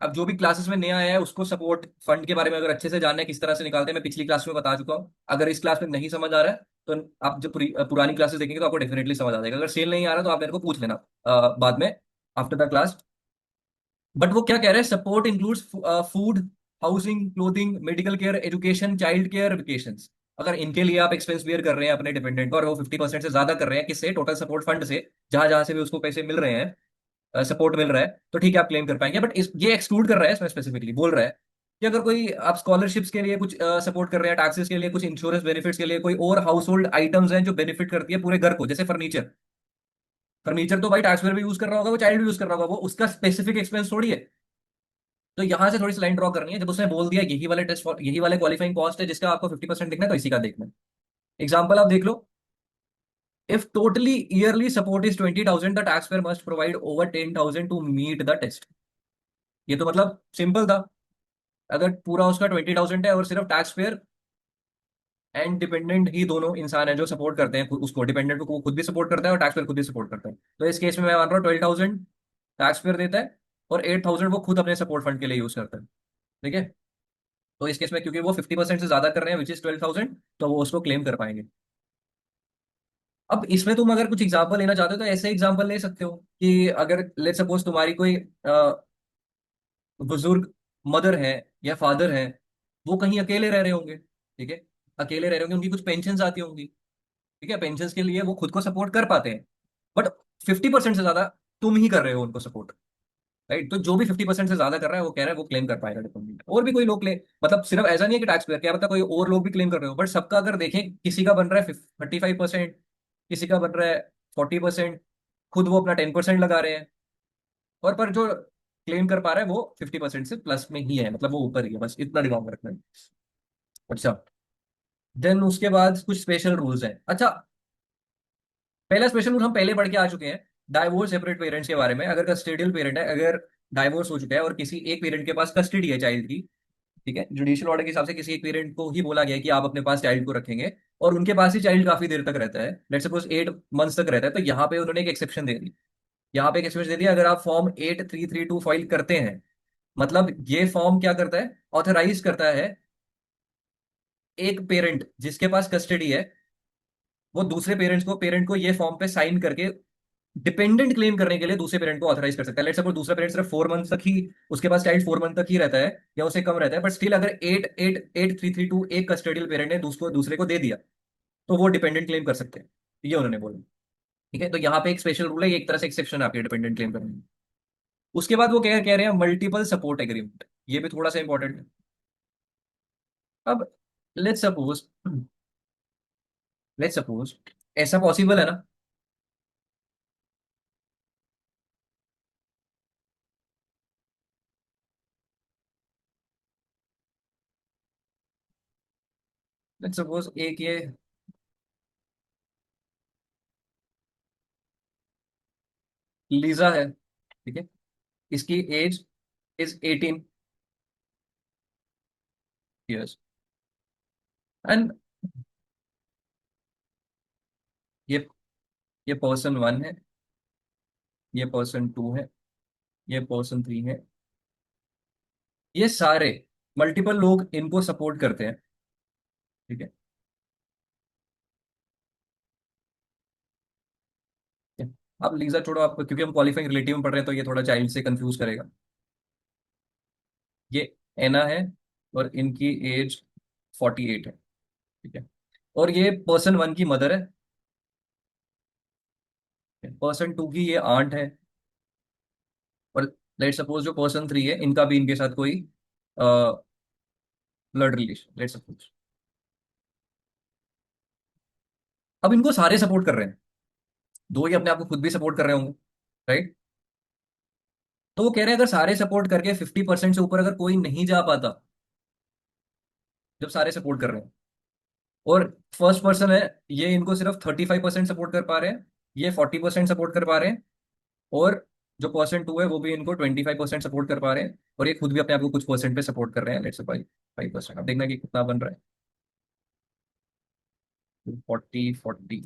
C: अब जो भी क्लासेस में नया आया है उसको सपोर्ट फंड के बारे में अगर अच्छे से जानना है किस तरह से निकालते हैं, मैं पिछली क्लास में बता चुका हूँ। अगर इस क्लास में नहीं समझ आ रहा है, तो आप जब पुरानी क्लासेस देखेंगे तो आपको डेफिनेटली समझ आ जाएगा। अगर सेल नहीं आ रहा तो आप मेरे को पूछ लेना बाद में, आफ्टर द क्लास। बट वो क्या कह रहे हैं, support includes food, housing, clothing, medical care, education, child care, vacation, अगर इनके लिए आप एक्सपेंस बियर कर रहे हैं अपने डिपेंडेंट को, और वो 50% से ज्यादा कर रहे हैं किससे, टोटल सपोर्ट फंड से, जहां जहां से भी उसको पैसे मिल रहे हैं, सपोर्ट मिल रहा है, तो ठीक है आप क्लेम कर पाएंगे। बट ये एक्सक्लूड कर रहा है, इसमें स्पेसिफिकली बोल रहा है कि अगर कोई आप स्कॉलरशिप्स के लिए कुछ सपोर्ट कर रहे हैं, टैक्सेस के लिए, कुछ इंश्योरेंस बेनिफिट्स के लिए, कोई और हाउस होल्ड आइटम्स हैं जो बेनिफिट करती है पूरे घर को, जैसे फर्नीचर, फर्नीचर तो भाई टैक्स पेयर भी यूज कर रहा होगा, वो चाइल्ड भी यूज कर रहा होगा, वो उसका स्पेसिफिक एक्सपेंस थोड़ी है। तो यहां से थोड़ी सी लाइन ड्रॉ करनी है, जब उसने बोल दिया यही वाले टेस्ट, यही वाले क्वालिफाइंग कॉस्ट है जिसका आपको 50% दिखना है, तो इसी का देखना है। एग्जाम्पल आप देख लो, if totally yearly support is 20,000, the tax payer must provide over 10,000 to meet the test. ये तो मतलब सिंपल था, अगर पूरा उसका 20,000 है और सिर्फ टैक्स पेयर एंड डिपेंडेंट ही दोनों इंसान है जो सपोर्ट करते हैं उसको, डिपेंडेंट को खुद भी सपोर्ट करता है और टैक्स पेयर खुद भी सपोर्ट करता है, तो इस केस में मैं मान रहा हूँ 12,000 टैक्स पेयर देता है और 8,000 वो खुद अपने सपोर्ट फंड के लिए यूज करता है। ठीक है, तो इस केस में क्योंकि वो 50% से ज्यादा कर रहे हैं विच इज 12,000, तो वो उसको क्लेम कर पाएंगे। अब इसमें तुम अगर कुछ एग्जांपल लेना चाहते हो तो ऐसे एग्जांपल ले सकते हो कि अगर लेट्स सपोज तुम्हारी कोई बुजुर्ग मदर है या फादर है, वो कहीं अकेले रह रहे होंगे, ठीक है, अकेले रह रहे होंगे, उनकी कुछ पेंशन आती होंगी, ठीक है, पेंशन के लिए वो खुद को सपोर्ट कर पाते हैं, बट 50% से ज्यादा तुम ही कर रहे हो उनको सपोर्ट, राइट, तो जो भी 50% से ज्यादा कर रहा है वो कह रहा है वो क्लेम कर पाएगा डिपेंडेंट, और भी कोई लोग क्लेम, मतलब सिर्फ ऐसा नहीं है कि टैक्स पेयर, क्या पता कोई और लोग भी क्लेम कर रहे हो, बट सबका अगर देखें, किसी का बन रहा है 35%, किसी का बन रहा है 40%, खुद वो अपना 10% लगा रहे हैं, और पर जो क्लेम कर पा रहा है वो 50% से प्लस में ही है, मतलब वो ऊपर ही है, बस इतना दिमाग में रखना है। अच्छा, देन उसके बाद कुछ स्पेशल रूल्स हैं। अच्छा, पहला स्पेशल रूल हम पहले पढ़ के आ चुके हैं, डाइवोर्स सेपरेट पेरेंट्स के बारे में। अगर कस्टोडियल पेरेंट है, अगर डाइवोर्स हो चुका है और किसी एक पेरेंट के पास कस्टडी है चाइल्ड की, ठीक है, जुडिशियल ऑर्डर के हिसाब से किसी एक पेरेंट को ही बोला गया है कि आप अपने पास चाइल्ड को रखेंगे, और उनके पास ही चाइल्ड काफी देर तक रहता है, लेट्स सपोज 8 मंथ्स तक रहता है, तो यहाँ पे उन्होंने एक एक्सेप्शन दे दी, यहाँ पे एक एक्सेप्शन दे दिया, अगर आप फॉर्म 8332 फाइल करते हैं, मतलब ये फॉर्म क्या करता है, ऑथराइज करता है एक पेरेंट जिसके पास कस्टडी है, वो दूसरे पेरेंट को ये फॉर्म पे साइन करके डिपेंडेंट क्लेम करने के लिए दूसरे पेरेंट को ऑथराइज कर सकता है। लेट्स सपोज दूसरा पेरेंट सिर्फ 4 मंथ तक ही, उसके पास चाइल्ड 4 मंथ तक ही रहता है या उससे कम रहता है, बट स्टिल अगर 88332 एक कस्टोडियल पेरेंट ने दूसरे को दे दिया, तो वो डिपेंडेंट क्लेम कर सकते हैं, ये उन्होंने बोला। ठीक है, तो यहाँ पे एक स्पेशल रूल है, ये एक तरह से एक्सेप्शन है आपके डिपेंडेंट क्लेम करने में। उसके बाद वो क्या कह रहे हैं, मल्टीपल सपोर्ट एग्रीमेंट, ये भी थोड़ा सा इंपॉर्टेंट है। अब लेट्स सपोज लेट्स सपोज ऐसा पॉसिबल है ना, लेट्स सपोज एक ये लीजा है, ठीक है, इसकी एज इज 18 ईयर्स, एंड ये ये पर्सन 1 है, ये पर्सन 2 है, ये पर्सन 3 है, ये सारे मल्टीपल लोग इनको सपोर्ट करते हैं। ठीक है, अब लीजा छोड़ो, आप क्योंकि हम क्वालिफाइंग रिलेटिव में पढ़ रहे हैं तो ये थोड़ा चाइल्ड से कंफ्यूज करेगा। ये एना है और इनकी एज 48 है, ठीक है, और ये पर्सन 1 की मदर है, पर्सन 2 की ये आंट है, और लेट सपोज जो पर्सन 3 है इनका भी इनके साथ कोई ब्लड रिलेशन, लेट सपोज। अब इनको सारे सपोर्ट कर रहे हैं, दो ही अपने आप को खुद भी सपोर्ट कर रहे होंगे, राइट, तो वो कह रहे हैं अगर सारे सपोर्ट करके 50% से ऊपर अगर कोई नहीं जा पाता, जब सारे सपोर्ट कर रहे हैं, और फर्स्ट पर्सन है, ये इनको सिर्फ 35% सपोर्ट कर पा रहे हैं, ये 40% सपोर्ट कर पा रहे हैं, और जो पर्सन 2 है वो भी इनको 25% सपोर्ट कर पा रहे हैं, और ये खुद भी अपने आप को कुछ परसेंट पे सपोर्ट कर रहे हैं, लेट्स से 5%। अब देखना कि कितना बन रहा है, 40 40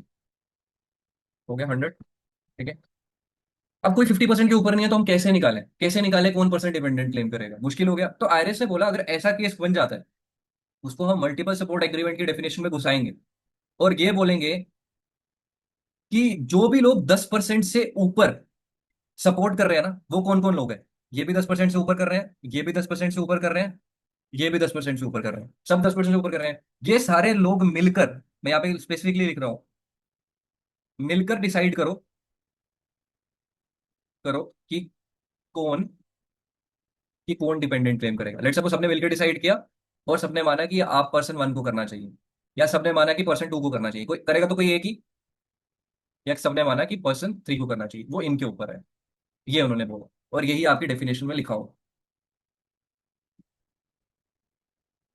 C: हो गया 100, ठीक है। अब कोई 50% के ऊपर नहीं है, तो हम कैसे निकालें कौन पर्सन डिपेंडेंट क्लेम करेगा, मुश्किल हो गया। तो आईआरएस ने बोला अगर ऐसा केस बन जाता है, उसको हम मल्टीपल सपोर्ट एग्रीमेंट की डेफिनेशन में घुसाएंगे, और ये बोलेंगे कि जो भी लोग 10% से ऊपर सपोर्ट कर रहे हैं ना, वो कौन कौन लोग हैं, ये भी 10% से ऊपर कर रहे हैं, ये भी 10% से ऊपर कर रहे हैं, ये भी 10% से ऊपर कर रहे हैं, सब 10% से ऊपर कर रहे हैं। ये सारे लोग मिलकर, मैं यहाँ पे स्पेसिफिकली लिख रहा हूँ, मिलकर डिसाइड करो, करो कि कौन कि कौन डिपेंडेंट क्लेम करेगा। लेट्स सपोज सबने मिलकर डिसाइड किया और सबने माना कि आप पर्सन वन को करना चाहिए, या सबने माना कि पर्सन टू को करना चाहिए, कोई करेगा तो कोई एक ही, या सबने माना कि पर्सन थ्री को करना चाहिए, वो इनके ऊपर है। ये उन्होंने बोला, और यही आपकी डेफिनेशन में लिखा हो।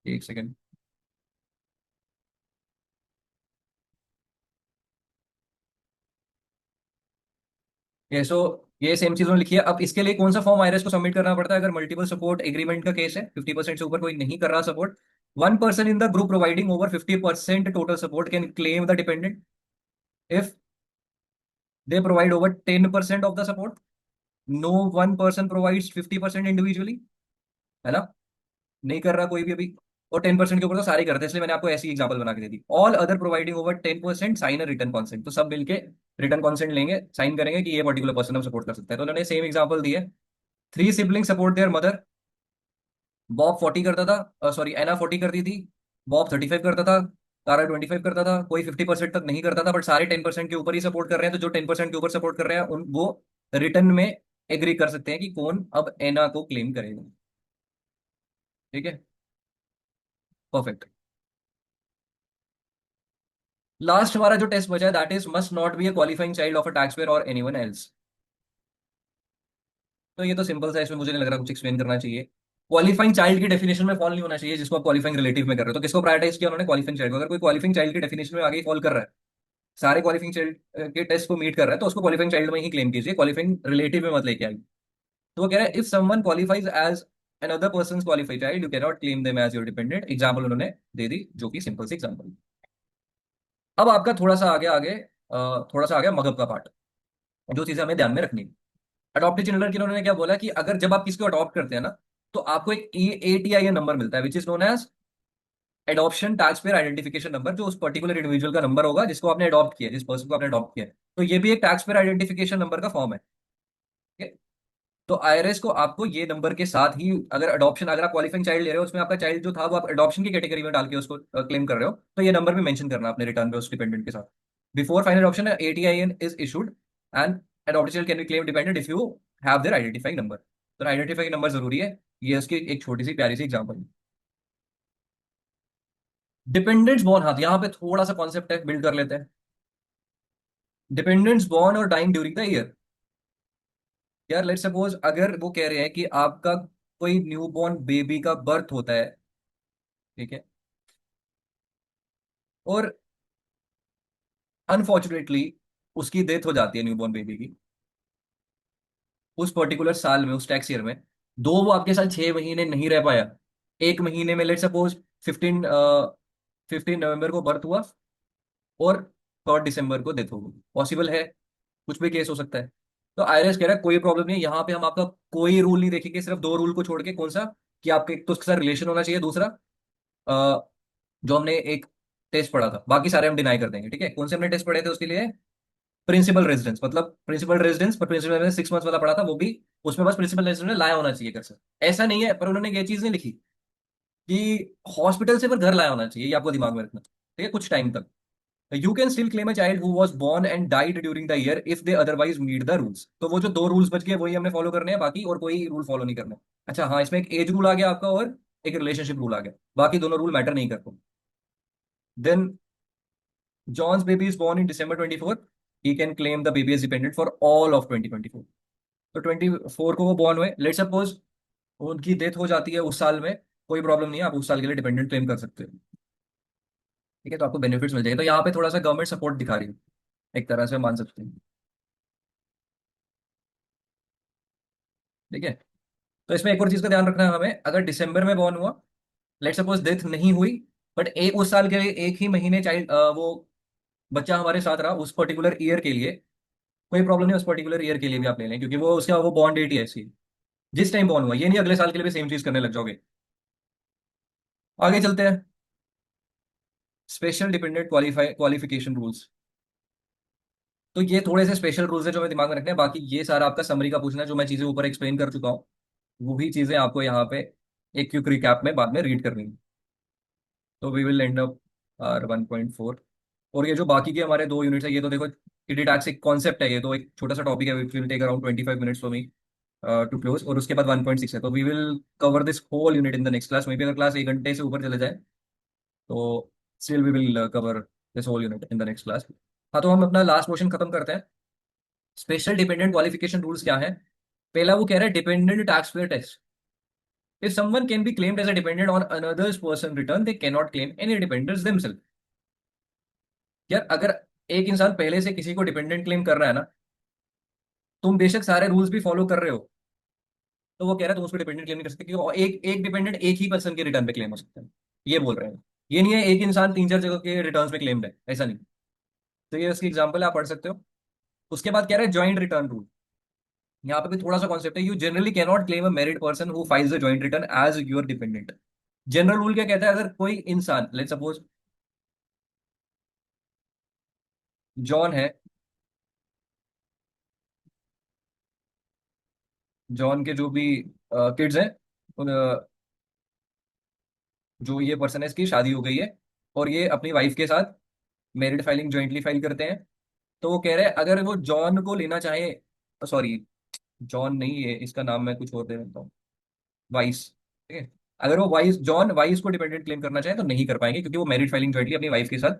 C: एक सेकेंड। ये सो ये सेम चीज उन्होंने लिखी है। अब इसके लिए कौन सा फॉर्म आईआरएस को सबमिट करना पड़ता है अगर मल्टीपल सपोर्ट एग्रीमेंट का केस है, 50% से ऊपर कोई नहीं कर रहा सपोर्ट। One person in the group providing over 50% total support can claim the dependent if they provide over 10% of the support. No one person provides 50% individually, है ना, नहीं कर रहा कोई भी अभी। और 10% के ऊपर तो सारे करते हैं, इसलिए मैंने आपको ऐसी एग्जांपल बना के दे दी। All other providing over 10% sign a return consent, तो सब मिलके रिटर्न कॉन्सेंट लेंगे, साइन करेंगे कि ये पर्टिकुलर पर्सन हम सपोर्ट कर सकते हैं। तो उन्होंने सेम एग्जांपल दी है। Three sibling support there mother. Bob 40 करता था, सॉरी एना 40 करती थी, बॉब 35 करता था, तारा 25 करता था, कोई 50% तक नहीं करता था, बट सारे 10% के ऊपर ही सपोर्ट कर रहे हैं। तो जो 10% के ऊपर सपोर्ट कर रहे हैं उन वो रिटर्न में एग्री कर सकते हैं कि कौन अब एना को क्लेम करेगा। ठीक है, परफेक्ट। लास्ट हमारा जो टेस्ट बचा है that is must not be a qualifying child of a tax payer और एनीवन एल्स। तो ये तो सिंपल सा है, इसमें मुझे नहीं लग रहा कुछ एक्सप्लेन करना चाहिए। क्वालिफाइंग चाइल्ड की डेफिनेशन में फॉल नहीं होना चाहिए जिसको आप क्वालिफाइंग रिलेटिव में कर रहे हो। तो किसको प्रायोरिटाइज किया उन्होंने? क्वालिफाइंग चाइल्ड को। अगर कोई क्वालिफाइंग चाइल्ड की डेफिनेशन में आगे फॉल कर रहा है, सारे क्वालिफाइंग चाइल्ड के टेस्ट को मीट कर रहा है, तो उसको क्वालिफाइंग चाइल्ड में ही क्लेम कीजिए, क्वालिफाइंग रिलेटिव में मत लेके आइए। तो वो कह रहा है if someone qualifies as another person's qualified child you cannot claim them as your dependent। Example उन्होंने दे दी जो कि सिंपल सी एग्जाम्पल। अब आपका थोड़ा सा आगे आगे थोड़ा सा आ गया मगब का पार्ट, जो चीजें हमें ध्यान में रखनी है। अडॉप्टेड चिल्ड्रन के लिए उन्होंने क्या बोला कि अगर जब आप किसी को अडॉप्ट करते हैं ना, तो आपको एक ATI नंबर मिलता है which is known as adoption tax payer identification number, जो उस पर्टिकुलर इंडिविजुअल का नंबर होगा जिसको आपने अडॉप्ट किया, जिस पर्सन को आपने अडॉप्ट किया है। तो ये भी एक टैक्स पेयर आइडेंटिफिकेशन नंबर का फॉर्म है। ठीक है? तो आईआरएस को आपको ये नंबर के साथ ही, अगर अडॉप्शन, अगर आप क्वालिफाइंग चाइल्ड ले रहे हो, उसमें आपका चाइल्ड जो था वो आप अडॉप्शन की कैटेगरी में डाल के उसको क्लेम कर रहे हो, तो ये नंबर भी मेंशन करना अपने रिटर्न पे उस डिपेंडेंट के साथ। Before final option ATIN is issued and adopted child can be claim dependent if you have their identifying number. तो आइडेंटिफाइंग नंबर जरूरी है। ये उसकी एक छोटी सी प्यारी सी एग्जांपल है। डिपेंडेंट्स बॉर्न, हाँ यहाँ पे थोड़ा सा कॉन्सेप्ट है, बिल्ड कर लेते हैं। डिपेंडेंट्स बॉर्न और डाइंग ड्यूरिंग द ईयर। यार लेट्स सपोज अगर वो कह रहे हैं कि आपका कोई न्यू बॉर्न बेबी का बर्थ होता है, ठीक है, और अनफॉर्चुनेटली उसकी डेथ हो जाती है न्यूबॉर्न बेबी की उस पर्टिकुलर साल में, उस टैक्स ईयर में, दो वो आपके साथ 6 महीने नहीं रह पाया, एक महीने में लेट सपोज 15 नवंबर को बर्थ हुआ और 3 दिसंबर को डेथ हो गई, पॉसिबल है, कुछ भी केस हो सकता है। तो आईआरएस कह रहा है कोई प्रॉब्लम नहीं है, यहाँ पे हम आपका कोई रूल नहीं देखेंगे, सिर्फ दो रूल को छोड़ के। कौन सा? कि आपके एक तो उसके साथ रिलेशन होना चाहिए, दूसरा जो हमने एक टेस्ट पढ़ा था, बाकी सारे हम डिनाई कर देंगे। ठीक है, कौन से हमने टेस्ट पढ़े थे उसके लिए? प्रिंसिपल रेजिडेंस, मतलब प्रिंसिपल रेजिडेंस, पर प्रिंसिपल रेजिडेंस 6 मंथ वाला पढ़ा था वो भी, उसमें बस प्रिंसिपल रेजिडेंस में लाया होना चाहिए घर से। ऐसा नहीं है, पर उन्होंने ये चीज नहीं लिखी कि हॉस्पिटल से पर घर लाया होना चाहिए, ये आपको दिमाग में रखना। ठीक है, कुछ टाइम तक। You can still claim a child who was born and died during the year if they otherwise meet the rules. तो वो जो दो रूल्स बच गए वही हमने फॉलो करने हैं, बाकी और कोई रूल फॉलो नहीं करना। अच्छा हाँ, इसमें एक एज रूल आ गया आपका और एक रिलेशनशिप रूल आ गया, बाकी दोनों रूल मैटर नहीं करते। Then John's baby is born in December 24, he can claim the baby as dependent for all of 2024। तो 24 को वो बॉर्न हुए, लेट सपोज उनकी डेथ हो जाती है उस साल में, कोई प्रॉब्लम नहीं है, आप उस साल के लिए डिपेंडेंट क्लेम कर सकते हो। ठीक है, तो आपको बेनिफिट्स मिल जाएंगे। तो यहाँ पे थोड़ा सा गवर्नमेंट सपोर्ट दिखा रही है, एक तरह से मान सकते हैं। ठीक है, तो इसमें एक और चीज का ध्यान रखना है हमें, अगर दिसंबर में बॉर्न हुआ, लेट सपोज डेथ नहीं हुई, बट एक उस साल के लिए एक ही महीने चाइल्ड वो बच्चा हमारे साथ रहा उस पर्टिकुलर ईयर के लिए, कोई प्रॉब्लम नहीं, उस पर्टिकुलर ईयर के लिए भी आप ले लें, क्योंकि वो उसका वो बॉन्ड डेट ही ऐसी है जिस टाइम बॉर्न हुआ। ये नहीं अगले साल के लिए भी सेम चीज करने लग जाओगे। आगे चलते हैं, स्पेशल डिपेंडेंट क्वालिफिकेशन रूल्स। तो ये थोड़े से स्पेशल रूल्स है जो हमें दिमाग में रखने हैं, बाकी ये सारा आपका समरी का पूछना है, जो मैं चीजें ऊपर एक्सप्लेन कर चुका हूँ वही चीजें आपको यहाँ पे एक क्विक रिकैप में बाद में रीड करनी है। तो we will end up are 1.4। और ये जो बाकी के हमारे दो यूनिट्स है, ये तो देखो इडी टैक्स एक कॉन्सेप्ट है, ये तो एक छोटा सा टॉपिक है, which will take around 25 minutes for me to close. और उसके बाद 1.6 है, तो we will cover this whole unit in the next class. Maybe अगर क्लास 1 घंटे से ऊपर चले जाए तो still we will cover this whole unit in the next class. हाँ, तो हम अपना लास्ट मोशन खत्म करते हैं। स्पेशल डिपेंडेंट क्वालिफिकेशन रूल्स क्या है? पहला वो कह रहा है dependent tax payer test. If someone can be claimed as a dependent on another's person return, they cannot claim any dependents themselves. यार अगर एक इंसान पहले से किसी को डिपेंडेंट क्लेम कर रहा है ना, तुम बेशक सारे रूल्स भी फॉलो कर रहे हो, तो वो कह रहा है तुम उसको डिपेंडेंट क्लेम नहीं कर सकते, क्योंकि एक एक डिपेंडेंट एक ही पर्सन के रिटर्न पे क्लेम हो सकता है। ये बोल रहे हैं। ये नहीं है एक इंसान तीन चार जगह के रिटर्न पे क्लेम्ड है, ऐसा नहीं। तो ये उसकी एग्जाम्पल आप पढ़ सकते हो। उसके बाद कह रहा है ज्वाइंट रिटर्न रूल। यहाँ पे भी थोड़ा सा कॉन्सेप्ट है, you generally cannot claim a married person who files a joint return as your dependent. General rule क्या कहता है? अगर कोई इंसान, लेट्स सपोज जॉन है, जॉन के जो भी किड्स हैं, उन जो ये पर्सन है इसकी शादी हो गई है, और ये अपनी वाइफ के साथ मैरिड फाइलिंग ज्वाइंटली फाइल करते हैं। तो वो कह रहे हैं अगर वो जॉन को लेना चाहे, सॉरी जॉन नहीं है, इसका नाम मैं कुछ और दे देता हूँ, वाइस। ठीक है। अगर वो वाइस, जॉन वाइस को डिपेंडेंट क्लेम करना चाहे तो नहीं कर पाएंगे, क्योंकि वो मैरिड फाइलिंग ज्वाइंटली अपनी वाइफ के साथ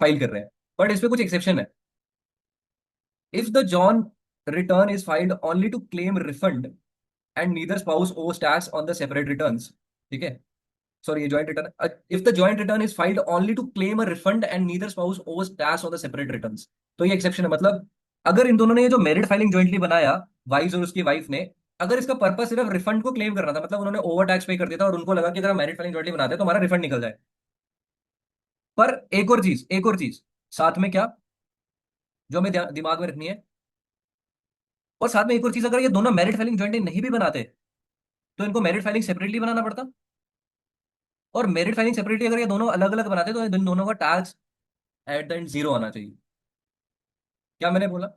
C: फाइल कर रहे हैं। बट इसमें कुछ एक्सेप्शन है। If the joint return is filed only to claim refund and neither spouse owes tax on the separate returns. ठीक है। Sorry, a joint return. If the joint return is filed only to claim a refund and neither spouse owes tax on the separate returns, तो ये exception है। मतलब अगर इन दोनों ने ये जो मेरिड फाइलिंग ज्वाइंटली बनाया, वाइफ और उसकी वाइफ ने, अगर इसका पर्पस सिर्फ रिफंड को क्लेम करना था, मतलब उन्होंने ओवर टैक्स पे कर दिया था और उनको लगा कि अगर हम मैरिड फाइलिंग ज्वाइंटली बनाते हैं तो हमारा रिफंड निकल जाए। पर एक और चीज साथ में क्या, जो हमें दिमाग में रखनी है, और साथ में एक और चीज, अगर ये दोनों मैरिड फाइलिंग ज्वाइंटली नहीं भी बनाते तो इनको मैरिड फाइलिंग सेपरेटली बनाना पड़ता। और मेरिट फाइलिंग सेपरेटली अगर ये दोनों अलग अलग बनाते तो इन दोनों का tax at the end zero आना चाहिए। क्या मैंने बोला?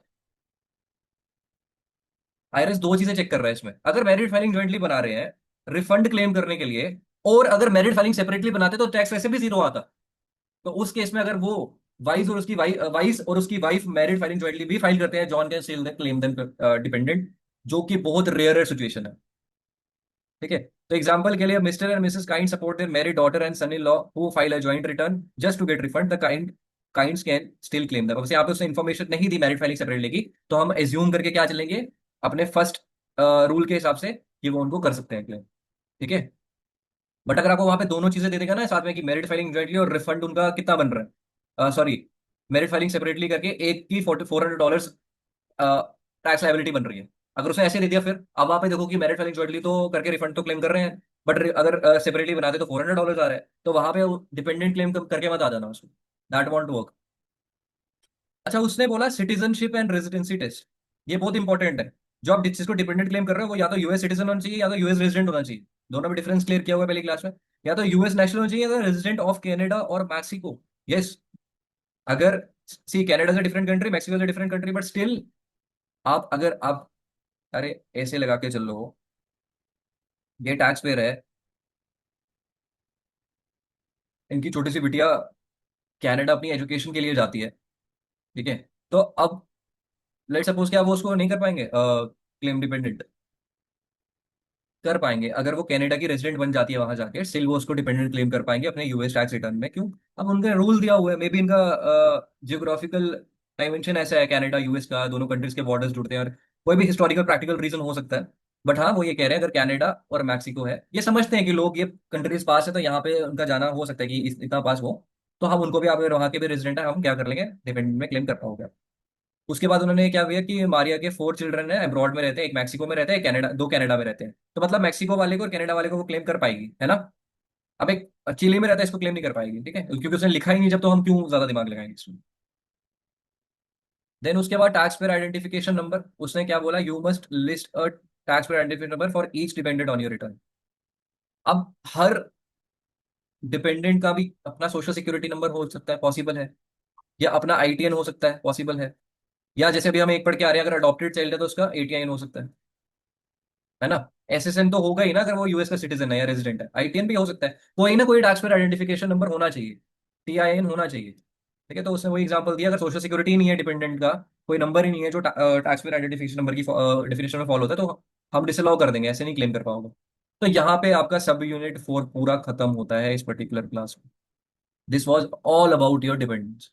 C: आईआरएस दो चीजें चेक कर रहा है इसमें। अगर मेरिट फाइलिंग ज्वाइंटली बना रहे हैं रिफंड क्लेम करने के लिए, और अगर मेरिट फाइलिंग सेपरेटली बनाते तो टैक्स वैसे भी जीरो आता। तो उस केस में अगर वो वाइस और उसकी वाइफ मेरिट फाइलिंग ज्वाइंटली भी फाइल करते हैं, John can still claim them dependent, जो कि बहुत रेयर सिचुएशन है। ठीक है। तो एग्जांपल के लिए Mr and Mrs Kind support their married daughter and son in law who file a joint return just to get refund, the Kinds can still claim that. यहाँ पे उसने इन्फॉर्मेशन नहीं दी मैरिड फाइलिंग सेपरेट लेगी, तो हम assume करके क्या चलेंगे, अपने फर्स्ट रूल के हिसाब से, कि वो उनको कर सकते हैं क्लेम। ठीक है। बट अगर आपको वहां पे दोनों चीजें दे देगा ना साथ में, कि मैरिड फाइलिंग जॉइंटली और रिफंड उनका कितना बन रहा है, सॉरी मैरिड फाइलिंग सेपरेटली करके एक की $400 टैक्स लाइबिलिटी बन रही है। अगर उसने ऐसे दे दिया, फिर अब वहां पे देखो कि मैरिड फाइलिंग जॉइंटली तो करके रिफंड तो क्लेम कर रहे हैं, बट अगर सेपरेटली बनाते तो $400 आ रहा है, तो वहां पे डिपेंडेंट क्लेम करके मत आ जाना उसको। That want work. अच्छा, उसने बोला सिटीजनशिप एंड रेजिडेंसी टेस्ट। ये बहुत इंपॉर्टेंट है। जो आप जिस चीज को डिपेंडेंट क्लेम कर रहे हो वो या तो यूएस सिटीजन होना चाहिए या तो यूएस रेजिडेंट होना चाहिए। दोनों में डिफरेंस क्लियर किया हुआ है पहली क्लास में। या तो यूएस नेशनल होना चाहिए या तो रेजिडेंट ऑफ कनाडा और मैक्सिको। यस। अगर see Canada is a different country, Mexico is a different country, but still आप अगर आप, अरे ऐसे लगा के चल लो, ये टैक्स पेयर है, इनकी छोटी सी बिटिया कनाडा अपनी एजुकेशन के लिए जाती है। ठीक है। तो अब लेट सपोज क्या वो उसको नहीं कर पाएंगे क्लेम डिपेंडेंट? कर पाएंगे। अगर वो कनाडा की रेजिडेंट बन जाती है वहां जाके, स्टिल वो उसको डिपेंडेंट क्लेम कर पाएंगे अपने यूएस टैक्स रिटर्न में। क्यों? अब उनका रूल दिया हुआ है, मे बी इनका जियोग्राफिकल डायमेंशन ऐसा है, कनाडा यूएस का, दोनों कंट्रीज के बॉर्डर्स जुड़ते हैं, और कोई भी हिस्टोरिकल प्रैक्टिकल रीजन हो सकता है। बट हाँ, वो ये कह रहे हैं अगर कनाडा और मैक्सिको है, ये समझते हैं कि लोग ये कंट्रीज पास है, तो यहाँ पे उनका जाना हो सकता है कि इतना पास हो, तो हम उनको भी, आप अगर वहाँ के भी रेजिडेंट है, हम क्या कर लेंगे, डिपेंडेंट में क्लेम कर पाओगे। उसके बाद उन्होंने क्या किया कि मारिया के 4 चिल्ड्रन है, अब्रॉड में रहते हैं, एक मैक्सिको में रहते हैं, कनाडा, दो कनाडा में रहते हैं। तो मतलब मैक्सिको वाले को और कनाडा वाले को वो क्लेम कर पाएगी, है ना। अब एक चिली में रहता है, इसको क्लेम नहीं कर पाएगी। ठीक है, क्योंकि उसने लिखा ही नहीं, जब तो हम क्यों ज्यादा दिमाग लगाएंगे इसमें। देन उसके बाद टैक्स पेयर आइडेंटिफिकेशन नंबर। उसने क्या बोला, you must list a tax payer identification number for each dependent on your return. अब हर डिपेंडेंट का भी अपना सोशल सिक्योरिटी नंबर हो सकता है, पॉसिबल है, या अपना आईटीएन हो सकता है, पॉसिबल है, या जैसे अभी हम एक पढ़ के आ रहे हैं, अगर अडॉप्टेड चाइल्ड है तो उसका एटीआईएन हो सकता है। है ना। एसएसएन तो होगा ही ना अगर वो यूएस का सिटीजन है या रेजिडेंट है, आईटीएन भी हो सकता है, कोई ना कोई टैक्स पेयर आइडेंटिफिकेशन नंबर होना चाहिए, टीआईएन होना चाहिए। ठीक है, तो उसने वही एग्जांपल दिया, अगर सोशल सिक्योरिटी नहीं है डिपेंडेंट का, कोई नंबर ही नहीं है जो टैक्स पेयर आइडेंटिफिकेशन नंबर की डेफिनेशन में फॉलो होता है, तो हम डिसअलाउ कर देंगे, ऐसे नहीं क्लेम कर पाओगे। तो यहाँ पे आपका सब यूनिट 4 पूरा खत्म होता है इस पर्टिकुलर क्लास में। This was all about your dependence.